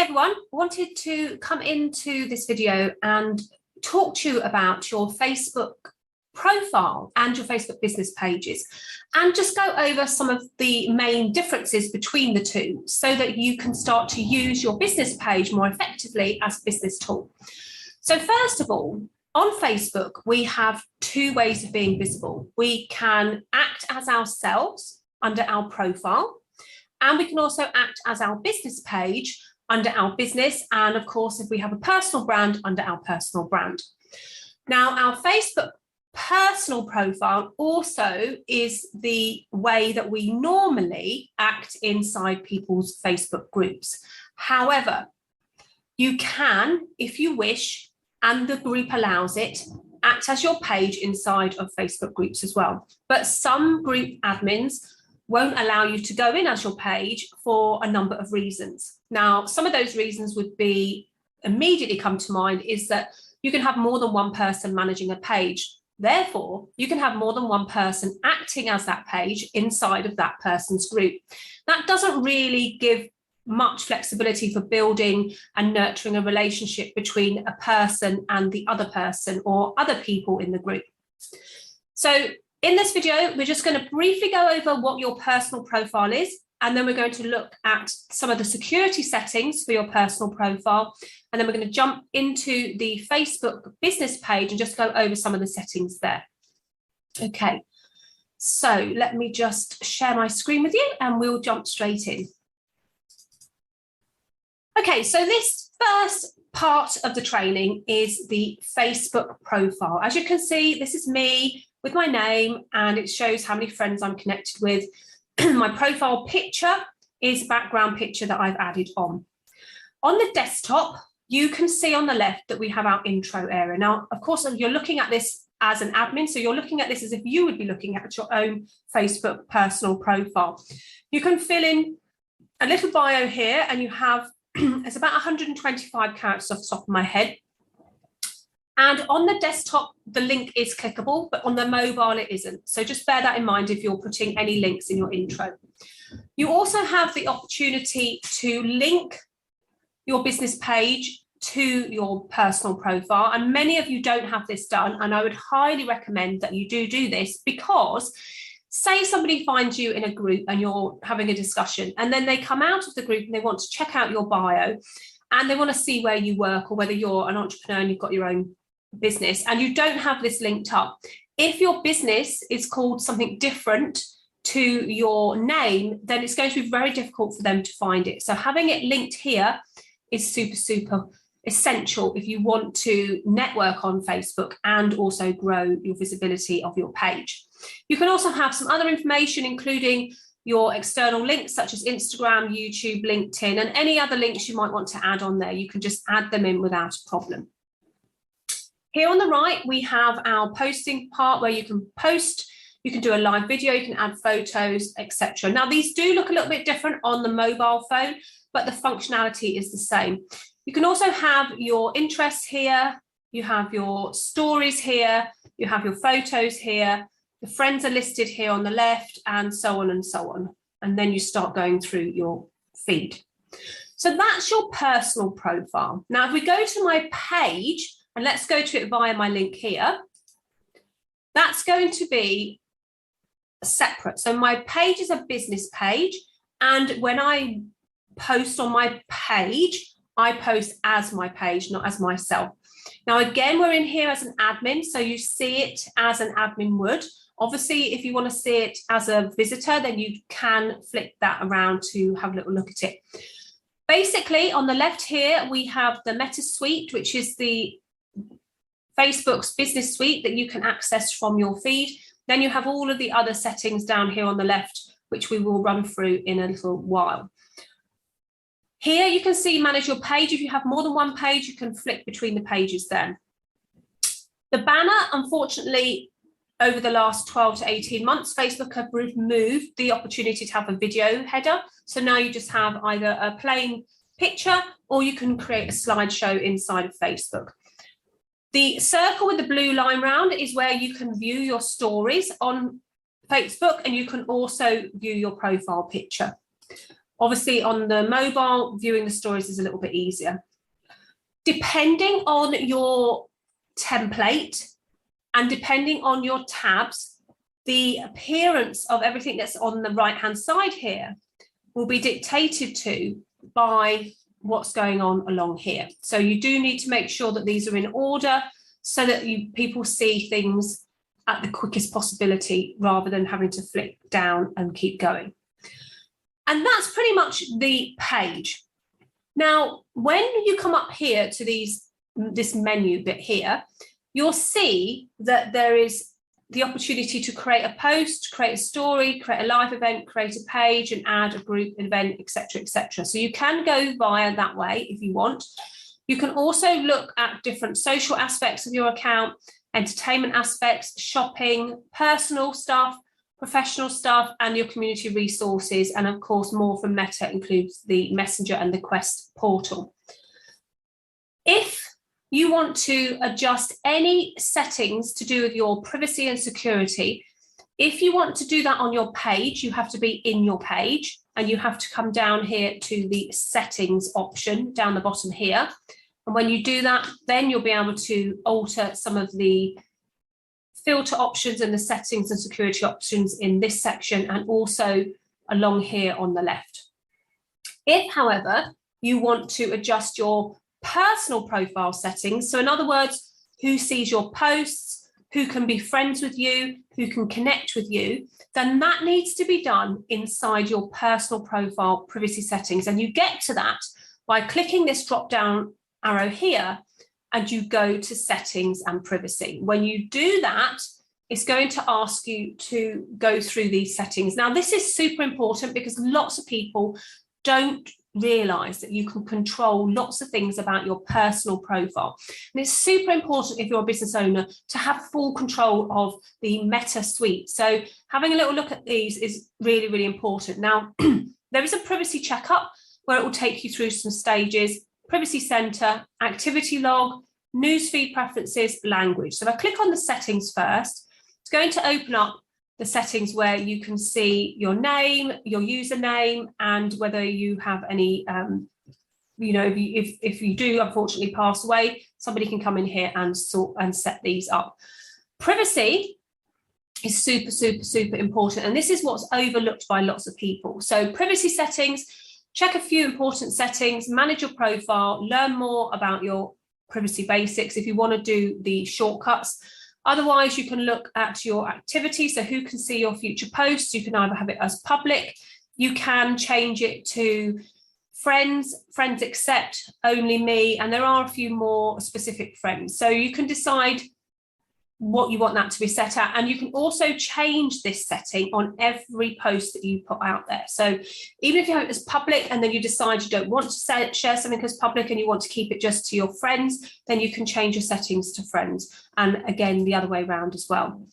everyone, wanted to come into this video and talk to you about your Facebook profile and your Facebook business pages, and just go over some of the main differences between the two so that you can start to use your business page more effectively as a business tool. So first of all, on Facebook, we have two ways of being visible. We can act as ourselves under our profile, and we can also act as our business page under our business, and of course, if we have a personal brand, under our personal brand. Now, our Facebook personal profile also is the way that we normally act inside people's Facebook groups. However, you can, if you wish, and the group allows it, act as your page inside of Facebook groups as well. But some group admins won't allow you to go in as your page for a number of reasons. Now, some of those reasons would be immediately come to mind is that you can have more than one person managing a page. Therefore, you can have more than one person acting as that page inside of that person's group. That doesn't really give much flexibility for building and nurturing a relationship between a person and the other person or other people in the group. So in this video, we're just going to briefly go over what your personal profile is, and then we're going to look at some of the security settings for your personal profile, and then we're going to jump into the Facebook business page and just go over some of the settings there. Okay, so let me just share my screen with you and we'll jump straight in. Okay, so this first part of the training is the Facebook profile. As you can see, this is me with my name, and it shows how many friends I'm connected with. My profile picture is a background picture that I've added on. On the desktop, you can see on the left that we have our intro area. Now, of course, you're looking at this as an admin, so you're looking at this as if you would be looking at your own Facebook personal profile. You can fill in a little bio here, and you have, it's about 125 characters off the top of my head. And on the desktop, the link is clickable, but on the mobile, it isn't. So just bear that in mind if you're putting any links in your intro. You also have the opportunity to link your business page to your personal profile. And many of you don't have this done. And I would highly recommend that you do this, because say somebody finds you in a group and you're having a discussion, and then they come out of the group and they want to check out your bio and they want to see where you work, or whether you're an entrepreneur and you've got your own business and you don't have this linked up. If your business is called something different to your name, then it's going to be very difficult for them to find it. So having it linked here is super essential if you want to network on Facebook and also grow your visibility of your page. You can also have some other information, including your external links such as Instagram, YouTube, LinkedIn, and any other links you might want to add on there. You can just add them in without a problem. Here on the right, we have our posting part where you can post, you can do a live video, you can add photos, etc. Now, these do look a little bit different on the mobile phone, but the functionality is the same. You can also have your interests here, you have your stories here, you have your photos here, the friends are listed here on the left, and so on and so on. And then you start going through your feed. So that's your personal profile. Now, if we go to my page, and let's go to it via my link here, that's going to be separate. So my page is a business page, and when I post on my page, I post as my page, not as myself. Now, again, we're in here as an admin, so you see it as an admin would. Obviously, if you want to see it as a visitor, then you can flip that around to have a little look at it. Basically, on the left here, we have the Meta Suite, which is the Facebook's business suite that you can access from your feed. Then you have all of the other settings down here on the left, which we will run through in a little while. Here you can see manage your page. If you have more than one page, you can flick between the pages then. The banner, unfortunately, over the last 12 to 18 months, Facebook have removed the opportunity to have a video header. So now you just have either a plain picture or you can create a slideshow inside of Facebook. The circle with the blue line round is where you can view your stories on Facebook, and you can also view your profile picture. Obviously on the mobile, viewing the stories is a little bit easier. Depending on your template and depending on your tabs, the appearance of everything that's on the right-hand side here will be dictated to by what's going on along here. So you do need to make sure that these are in order so that people see things at the quickest possibility rather than having to flick down and keep going. And that's pretty much the page. Now, when you come up here to this menu bit here, you'll see that there is the opportunity to create a post, create a story, create a live event, create a page, and add a group event, etc., etc. So you can go via that way if you want. You can also look at different social aspects of your account, entertainment aspects, shopping, personal stuff, professional stuff, and your community resources. And of course, more from Meta includes the Messenger and the Quest portal. If you want to adjust any settings to do with your privacy and security, if you want to do that on your page, you have to be in your page and you have to come down here to the settings option down the bottom here. And when you do that, then you'll be able to alter some of the filter options and the settings and security options in this section and also along here on the left. If, however, you want to adjust your personal profile settings, so in other words, who sees your posts, who can be friends with you, who can connect with you, then that needs to be done inside your personal profile privacy settings. And you get to that by clicking this drop down arrow here and you go to settings and privacy. When you do that, it's going to ask you to go through these settings. Now, this is super important because lots of people don't realize that you can control lots of things about your personal profile. And it's super important if you're a business owner to have full control of the Meta suite. So having a little look at these is really, really important. Now, there is a privacy checkup where it will take you through some stages: privacy center, activity log, newsfeed preferences, language. So if I click on the settings first, it's going to open up the settings where you can see your name, your username, and whether you have any, if you do unfortunately pass away, somebody can come in here and sort and set these up. Privacy is super, super, super important. And this is what's overlooked by lots of people. So privacy settings, check a few important settings, manage your profile, learn more about your privacy basics if you want to do the shortcuts. Otherwise, you can look at your activity. So who can see your future posts? You can either have it as public. You can change it to friends accept, only me. And there are a few more specific friends. So you can decide what you want that to be set at. And you can also change this setting on every post that you put out there. So even if you have it as public and then you decide you don't want to share something as public and you want to keep it just to your friends, then you can change your settings to friends. And again, the other way around as well.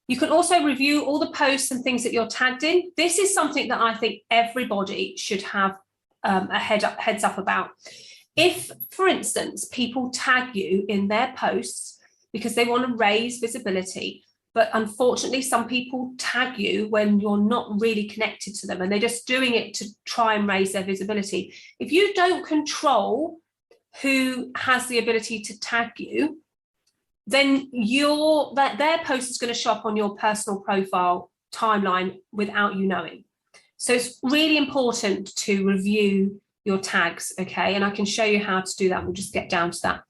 You can also review all the posts and things that you're tagged in. This is something that I think everybody should have a heads up about. If, for instance, people tag you in their posts because they want to raise visibility, but unfortunately some people tag you when you're not really connected to them and they're just doing it to try and raise their visibility. If you don't control who has the ability to tag you, then their post is going to show up on your personal profile timeline without you knowing. So it's really important to review your tags, okay? And I can show you how to do that. We'll just get down to that.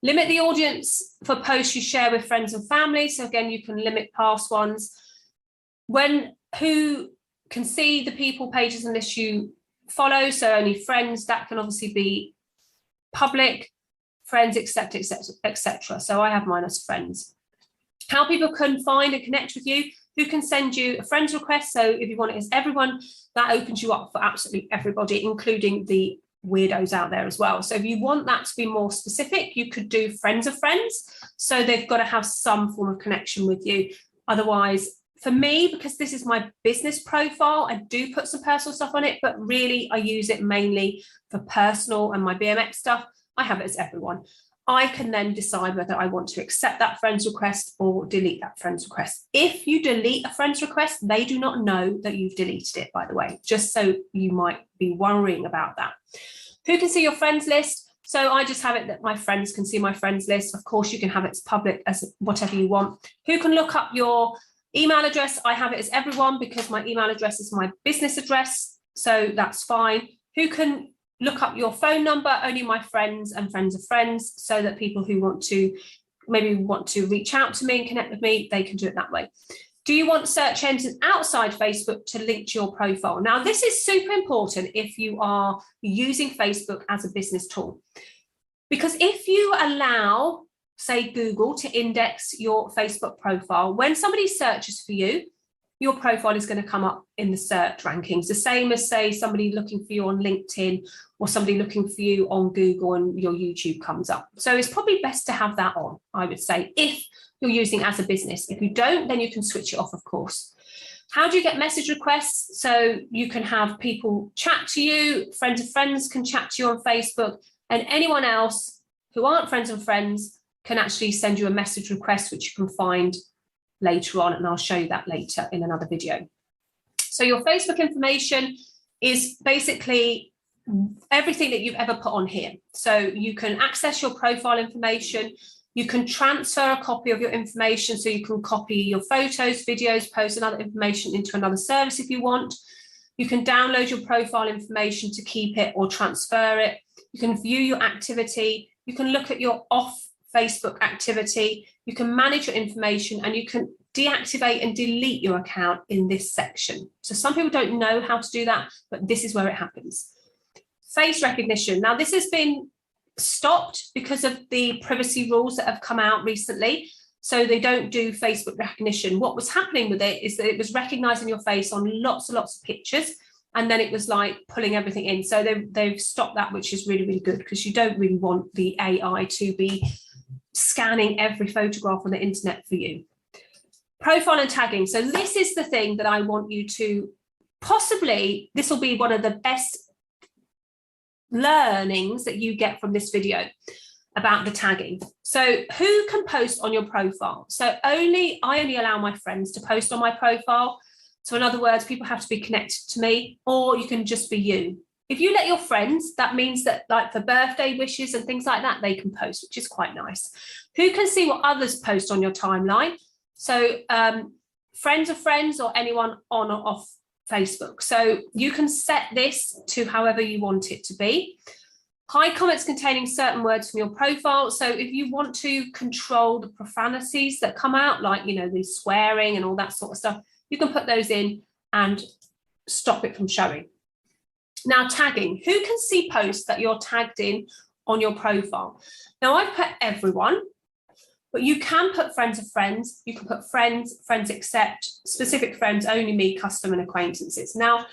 Limit the audience for posts you share with friends and family. So again, you can limit past ones. Who can see the people, pages, and lists you follow. So only friends, that can obviously be public, friends, accept, etc. So I have mine as friends. How people can find and connect with you. Who can send you a friends request. So if you want it as everyone, that opens you up for absolutely everybody, including the weirdos out there as well. So if you want that to be more specific, you could do friends of friends. So they've got to have some form of connection with you. Otherwise, for me, because this is my business profile, I do put some personal stuff on it, but really I use it mainly for personal and my BMX stuff. I have it as everyone. I can then decide whether I want to accept that friend's request or delete that friend's request. If you delete a friend's request, they do not know that you've deleted it, by the way, just so you might be worrying about that. Who can see your friends list? So I just have it that my friends can see my friends list. Of course, you can have it as public as whatever you want. Who can look up your email address? I have it as everyone because my email address is my business address. So that's fine. Who can look up your phone number? Only my friends and friends of friends, so that people who want to reach out to me and connect with me, they can do it that way. Do you want search engines outside Facebook to link to your profile? Now, this is super important if you are using Facebook as a business tool, because if you allow, say, Google to index your Facebook profile, when somebody searches for you, your profile is going to come up in the search rankings, the same as, say, somebody looking for you on LinkedIn or somebody looking for you on Google and your YouTube comes up. So it's probably best to have that on, I would say, if you're using it as a business. If you don't, then you can switch it off, of course. How do you get message requests? So you can have people chat to you, friends of friends can chat to you on Facebook, and anyone else who aren't friends and friends can actually send you a message request, which you can find later on, and I'll show you that later in another video. So your Facebook information is basically everything that you've ever put on here. So you can access your profile information, you can transfer a copy of your information, so you can copy your photos, videos, posts, and other information into another service if you want. You can download your profile information to keep it or transfer it. You can view your activity. You can look at your off Facebook activity. You can manage your information, and you can deactivate and delete your account in this section. So some people don't know how to do that, but this is where it happens. Face recognition. Now, this has been stopped because of the privacy rules that have come out recently. So they don't do Facebook recognition. What was happening with it is that it was recognizing your face on lots and lots of pictures, and then it was like pulling everything in. So they've stopped that, which is really, really good, because you don't really want the AI to be scanning every photograph on the internet for you. Profile and tagging. So this is the thing that I want you to possibly, this will be one of the best learnings that you get from this video about the tagging. So who can post on your profile? So I only allow my friends to post on my profile. So in other words, people have to be connected to me, or you can just be you. If you let your friends, that means that, like, for birthday wishes and things like that, they can post, which is quite nice. Who can see what others post on your timeline? So friends of friends, or anyone on or off Facebook. So you can set this to however you want it to be. Hide comments containing certain words from your profile. So if you want to control the profanities that come out, like, you know, the swearing and all that sort of stuff, you can put those in and stop it from showing. Now, tagging. Who can see posts that you're tagged in on your profile? Now, I've put everyone, but you can put friends of friends. You can put friends, friends accept, specific friends, only me, custom, and acquaintances. Now,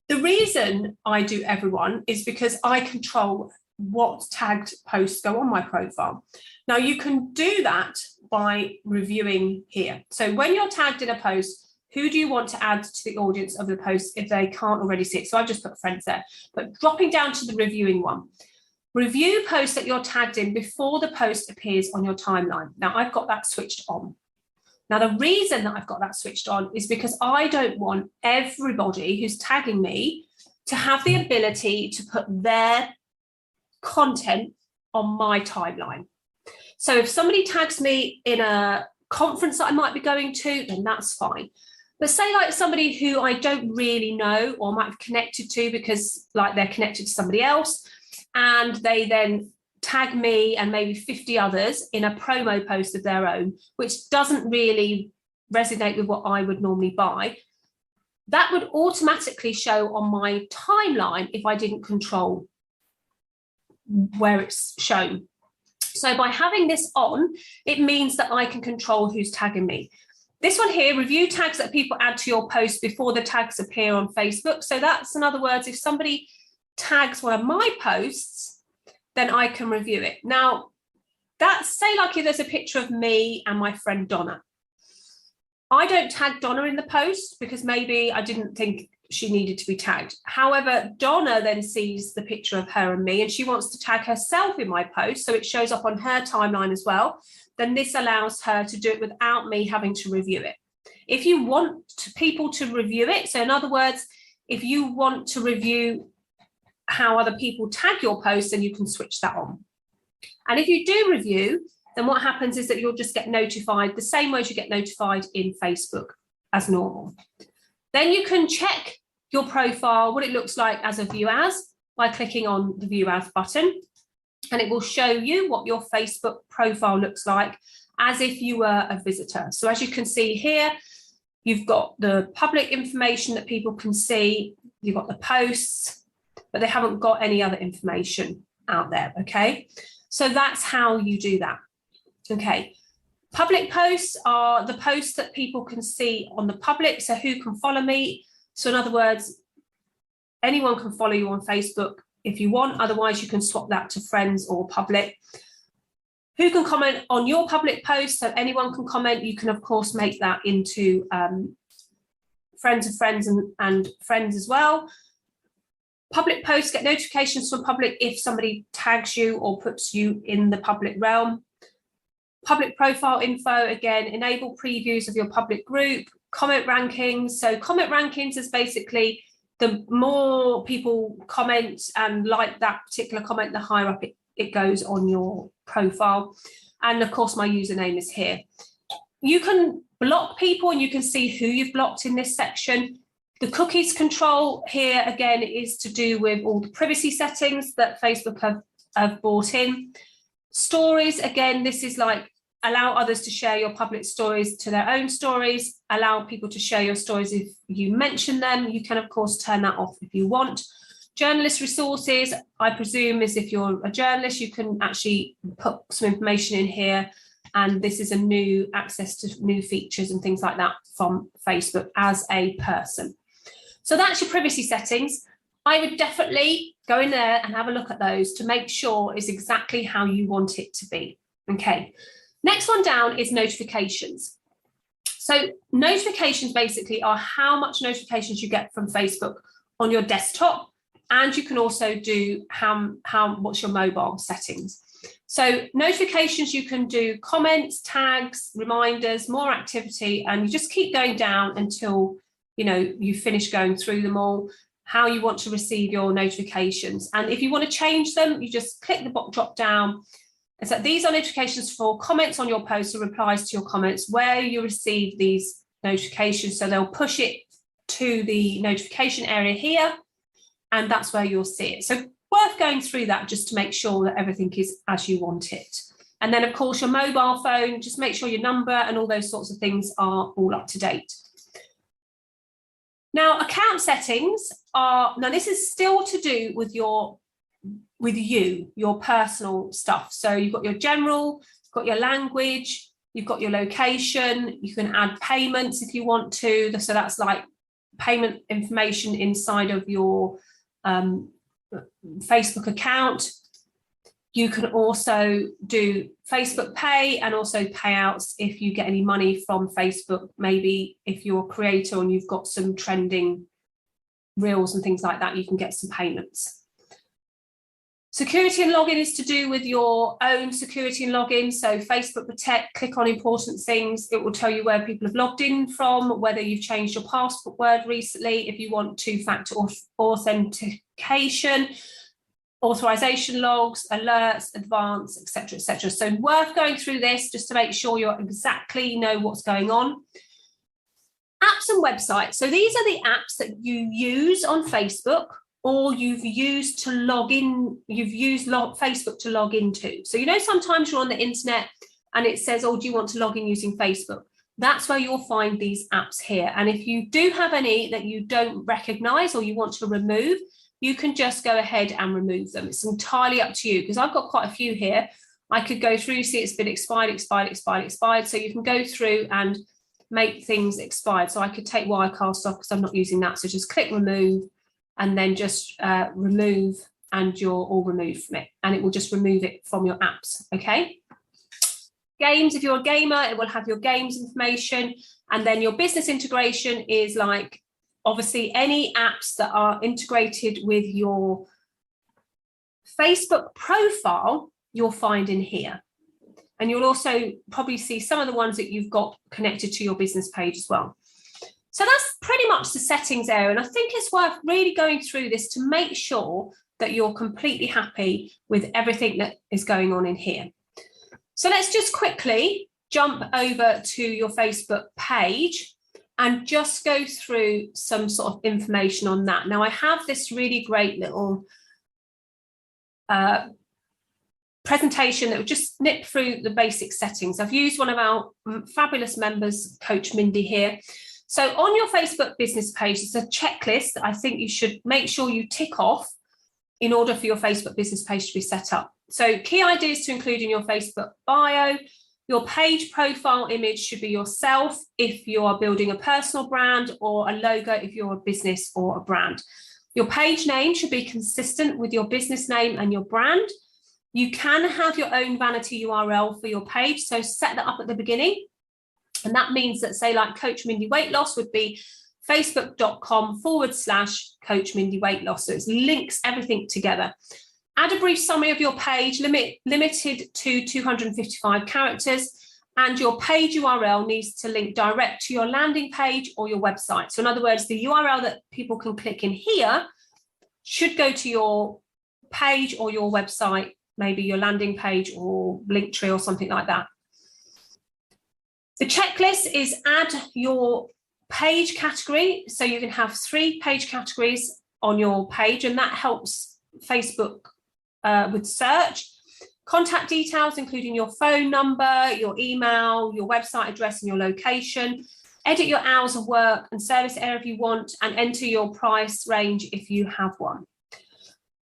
the reason I do everyone is because I control what tagged posts go on my profile. Now, you can do that by reviewing here. So when you're tagged in a post, who do you want to add to the audience of the post if they can't already see it? So I've just put friends there, but dropping down to the reviewing one. Review posts that you're tagged in before the post appears on your timeline. Now, I've got that switched on. Now, the reason that I've got that switched on is because I don't want everybody who's tagging me to have the ability to put their content on my timeline. So if somebody tags me in a conference that I might be going to, then that's fine. But say, like, somebody who I don't really know or might have connected to because, like, they're connected to somebody else, and they then tag me and maybe 50 others in a promo post of their own, which doesn't really resonate with what I would normally buy, that would automatically show on my timeline if I didn't control where it's shown. So by having this on, it means that I can control who's tagging me. This one here, review tags that people add to your post before the tags appear on Facebook. So that's, in other words, if somebody tags one of my posts, then I can review it. Now, that's, say, like, if there's a picture of me and my friend Donna. I don't tag Donna in the post because maybe I didn't think she needed to be tagged. However, Donna then sees the picture of her and me, and she wants to tag herself in my post, so it shows up on her timeline as well. Then this allows her to do it without me having to review it. If you want people to review it, so in other words, if you want to review how other people tag your posts, then you can switch that on. And if you do review, then what happens is that you'll just get notified the same way as you get notified in Facebook as normal. Then you can check your profile, what it looks like as a view as, by clicking on the view as button, and it will show you what your Facebook profile looks like as if you were a visitor. So as you can see here, you've got the public information that people can see, you've got the posts, but they haven't got any other information out there, okay? So that's how you do that, okay? Public posts are the posts that people can see on the public, so who can follow me. So in other words, anyone can follow you on Facebook if you want, otherwise you can swap that to friends or public. Who can comment on your public post? So anyone can comment. You can, of course, make that into friends of friends and friends as well. Public posts get notifications from public if somebody tags you or puts you in the public realm. Public profile info, again, enable previews of your public group. Comment rankings. So comment rankings is basically the more people comment and like that particular comment, the higher up it goes on your profile. And of course, my username is here. You can block people and you can see who you've blocked in this section. The cookies control here, again, is to do with all the privacy settings that Facebook have brought in. Stories, again, this is like allow others to share your public stories to their own stories, allow people to share your stories if you mention them. You can, of course, turn that off if you want. Journalist resources, I presume, is if you're a journalist, you can actually put some information in here. And this is a new access to new features and things like that from Facebook as a person. So that's your privacy settings. I would definitely go in there and have a look at those to make sure it's exactly how you want it to be. Okay. Next one down is notifications. So notifications basically are how much notifications you get from Facebook on your desktop, and you can also do what's your mobile settings. So notifications, you can do comments, tags, reminders, more activity, and you just keep going down until you finish going through them all, how you want to receive your notifications. And if you want to change them, you just click the drop down. And so these are notifications for comments on your posts or replies to your comments where you receive these notifications. So they'll push it to the notification area here, and that's where you'll see it. So worth going through that just to make sure that everything is as you want it. And then, of course, your mobile phone, just make sure your number and all those sorts of things are all up to date. Now, account settings are, now this is still to do with your personal stuff. So you've got your general, you've got your language, you've got your location, you can add payments if you want to. So that's like payment information inside of your Facebook account. You can also do Facebook Pay and also payouts if you get any money from Facebook. Maybe if you're a creator and you've got some trending reels and things like that, you can get some payments. Security and login is to do with your own security and login. So Facebook Protect, click on important things. It will tell you where people have logged in from, whether you've changed your password recently, if you want two-factor authentication, authorization logs, alerts, advanced, etc., etc. So worth going through this just to make sure you exactly know what's going on. Apps and websites. So these are the apps that you use on Facebook or you've used to log in, Facebook to log into. So sometimes you're on the internet and it says, oh, do you want to log in using Facebook? That's where you'll find these apps here. And if you do have any that you don't recognize or you want to remove, you can just go ahead and remove them. It's entirely up to you, because I've got quite a few here. I could go through, see it's been expired. So you can go through and make things expired. So I could take Wirecast off because I'm not using that. So just click remove and then just remove, and you're all removed from it. And it will just remove it from your apps, okay? Games, if you're a gamer, it will have your games information. And then your business integration is like obviously any apps that are integrated with your Facebook profile, you'll find in here. And you'll also probably see some of the ones that you've got connected to your business page as well. So that's pretty much the settings area. And I think it's worth really going through this to make sure that you're completely happy with everything that is going on in here. So let's just quickly jump over to your Facebook page and just go through some sort of information on that. Now, I have this really great little presentation that will just nip through the basic settings. I've used one of our fabulous members, Coach Mindy here. So on your Facebook business page, it's a checklist that I think you should make sure you tick off in order for your Facebook business page to be set up. So key ideas to include in your Facebook bio. Your page profile image should be yourself if you are building a personal brand, or a logo if you're a business or a brand. Your page name should be consistent with your business name and your brand. You can have your own vanity URL for your page, so set that up at the beginning. And that means that, say, like Coach Mindy Weight Loss would be facebook.com/Coach Mindy Weight Loss. So it links everything together. Add a brief summary of your page, limited to 255 characters, and your page URL needs to link direct to your landing page or your website. So in other words, the URL that people can click in here should go to your page or your website, maybe your landing page or Linktree or something like that. The checklist is add your page category. So you can have 3 page categories on your page, and that helps Facebook with search. Contact details, including your phone number, your email, your website address, and your location. Edit your hours of work and service area if you want, and enter your price range if you have one.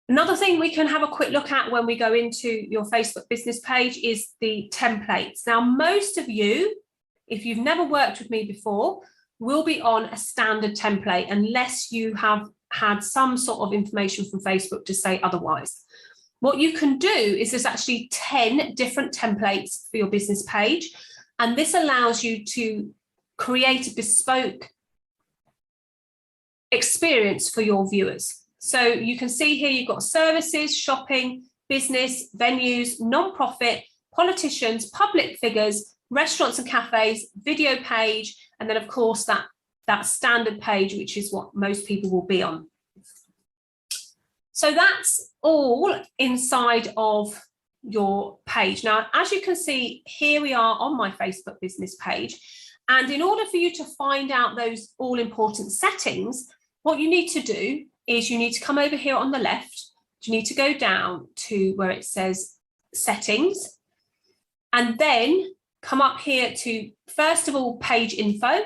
Another thing we can have a quick look at when we go into your Facebook business page is the templates. Now, most of you, if you've never worked with me before, will be on a standard template unless you have had some sort of information from Facebook to say otherwise. What you can do is there's actually 10 different templates for your business page, and this allows you to create a bespoke experience for your viewers. So you can see here you've got services, shopping, business, venues, non-profit, politicians, public figures, restaurants and cafes, video page, and then of course that standard page, which is what most people will be on. So that's all inside of your page. Now, as you can see, here we are on my Facebook business page. And in order for you to find out those all important settings, what you need to do is you need to come over here on the left. You need to go down to where it says settings, and then come up here to, first of all, page info.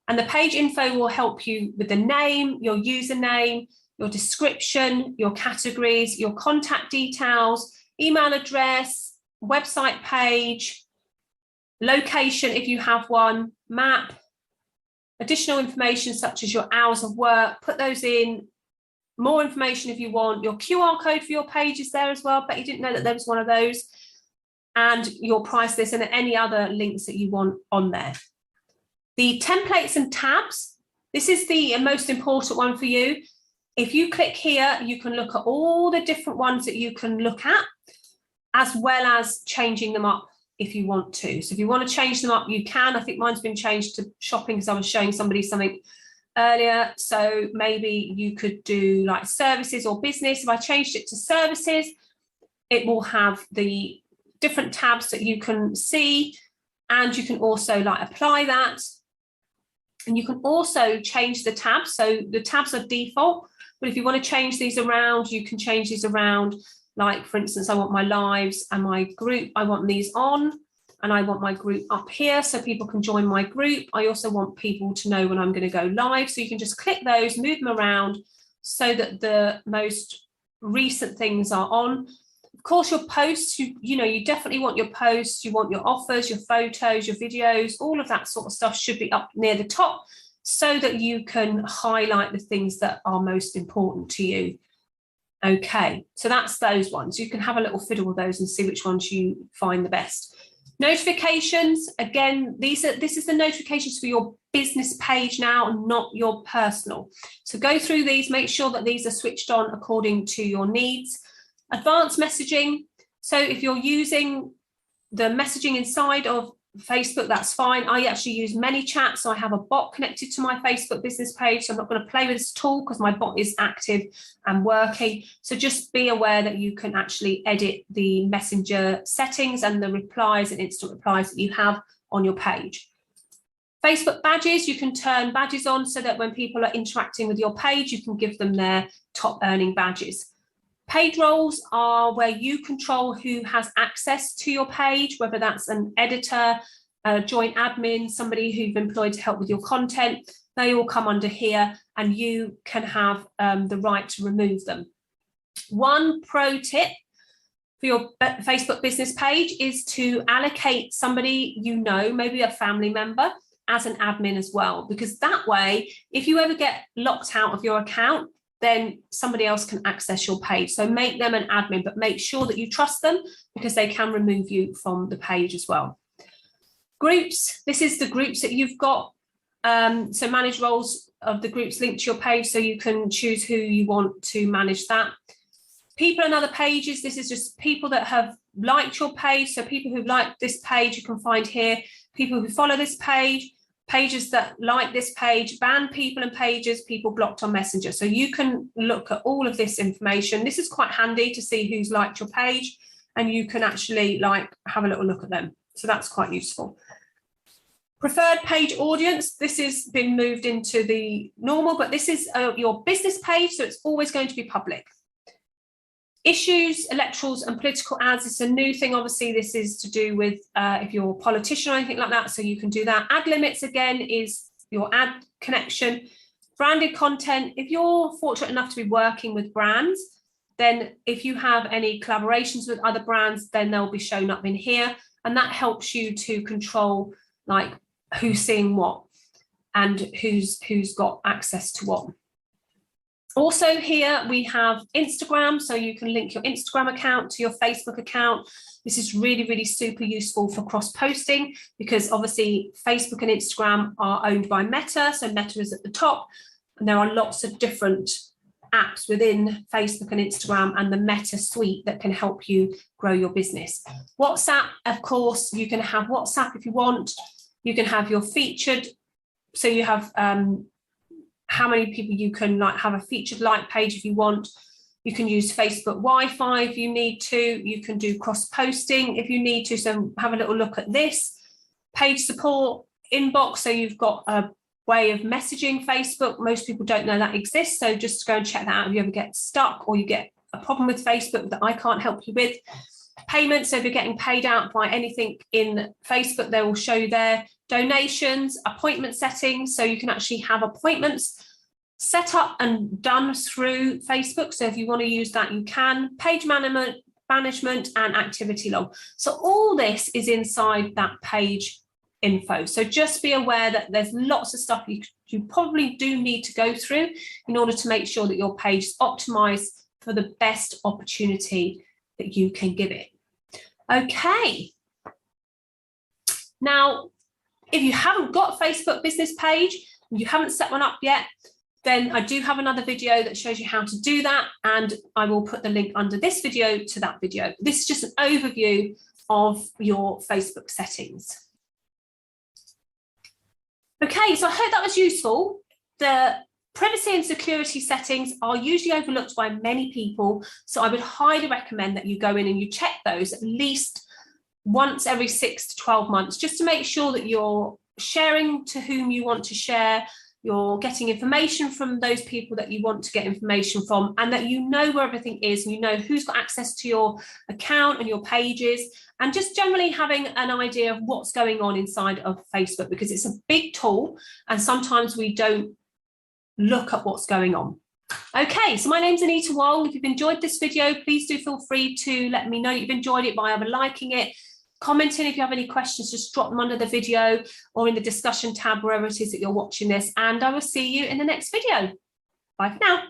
And the page info will help you with the name, your username, your description, your categories, your contact details, email address, website page, location if you have one, map, additional information such as your hours of work, put those in, more information if you want, your QR code for your page is there as well, but you didn't know that there was one of those, and your price list and any other links that you want on there. The templates and tabs, this is the most important one for you. If you click here, you can look at all the different ones that you can look at, as well as changing them up if you want to. So if you want to change them up, you can. I think mine's been changed to shopping because I was showing somebody something earlier. So maybe you could do like services or business. If I changed it to services, it will have the different tabs that you can see, and you can also like apply that. And you can also change the tabs. So the tabs are default, but if you want to change these around, you can change these around. Like, for instance, I want my lives and my group, I want these on, and I want my group up here so people can join my group. I also want people to know when I'm going to go live. So you can just click those, move them around so that the most recent things are on. Of course, your posts, you definitely want your posts, you want your offers, your photos, your videos, all of that sort of stuff should be up near the top so that you can highlight the things that are most important to you. Okay, so that's those ones. You can have a little fiddle with those and see which ones you find the best. Notifications, again, this is the notifications for your business page now, not your personal. So go through these, make sure that these are switched on according to your needs. Advanced messaging. So if you're using the messaging inside of Facebook, that's fine. I actually use ManyChat, so I have a bot connected to my Facebook business page. So I'm not going to play with this tool because my bot is active and working. So just be aware that you can actually edit the messenger settings and the replies and instant replies that you have on your page. Facebook badges, you can turn badges on so that when people are interacting with your page, you can give them their top earning badges. Page roles are where you control who has access to your page, whether that's an editor, a joint admin, somebody who you've employed to help with your content. They all come under here and you can have the right to remove them. One pro tip for your Facebook business page is to allocate somebody you know, maybe a family member, as an admin as well, because that way, if you ever get locked out of your account, then somebody else can access your page. So make them an admin, but make sure that you trust them because they can remove you from the page as well. Groups, this is the groups that you've got. So manage roles of the groups linked to your page, so you can choose who you want to manage that. People and other pages, this is just people that have liked your page. So people who've liked this page, you can find here. People who follow this page, pages that like this page, banned people and pages, people blocked on Messenger. So you can look at all of this information. This is quite handy to see who's liked your page, and you can actually have a little look at them. So that's quite useful. Preferred page audience, this has been moved into the normal, but this is your business page, so it's always going to be public. Issues, electorals and political ads, it's a new thing. Obviously, this is to do with if you're a politician or anything like that, so you can do that. Ad limits, again, is your ad connection. Branded content, if you're fortunate enough to be working with brands, then if you have any collaborations with other brands, then they'll be shown up in here. And that helps you to control who's seeing what and who's got access to what. Also here we have Instagram, so you can link your Instagram account to your Facebook account. This is really, really super useful for cross-posting because obviously Facebook and Instagram are owned by Meta, so Meta is at the top, and there are lots of different apps within Facebook and Instagram and the Meta suite that can help you grow your business. WhatsApp, of course, you can have WhatsApp if you want. You can have your featured, so you have how many people you can have a featured like page if you want. You can use Facebook Wi-Fi if you need to. You can do cross-posting if you need to. So have a little look at this. Page support, inbox. So you've got a way of messaging Facebook. Most people don't know that exists. So just go and check that out if you ever get stuck or you get a problem with Facebook that I can't help you with. Payments, so if you're getting paid out by anything in Facebook, they will show you there. Donations, appointment settings, so you can actually have appointments set up and done through Facebook. So if you want to use that, you can. Page management and activity log. So all this is inside that page info. So just be aware that there's lots of stuff you probably do need to go through in order to make sure that your page is optimized for the best opportunity that you can give it. Okay. Now, if you haven't got a Facebook business page, and you haven't set one up yet, then I do have another video that shows you how to do that, and I will put the link under this video to that video. This is just an overview of your Facebook settings. Okay, so I hope that was useful. The privacy and security settings are usually overlooked by many people, so I would highly recommend that you go in and you check those at least once every 6 to 12 months, just to make sure that you're sharing to whom you want to share, you're getting information from those people that you want to get information from, and that you know where everything is, and you know who's got access to your account and your pages, and just generally having an idea of what's going on inside of Facebook, because it's a big tool and sometimes we don't look at what's going on. Okay, so my name's Anita Wong. If you've enjoyed this video, please do feel free to let me know you've enjoyed it by either liking it, commenting. If you have any questions, just drop them under the video or in the discussion tab, wherever it is that you're watching this, and I will see you in the next video. Bye for now.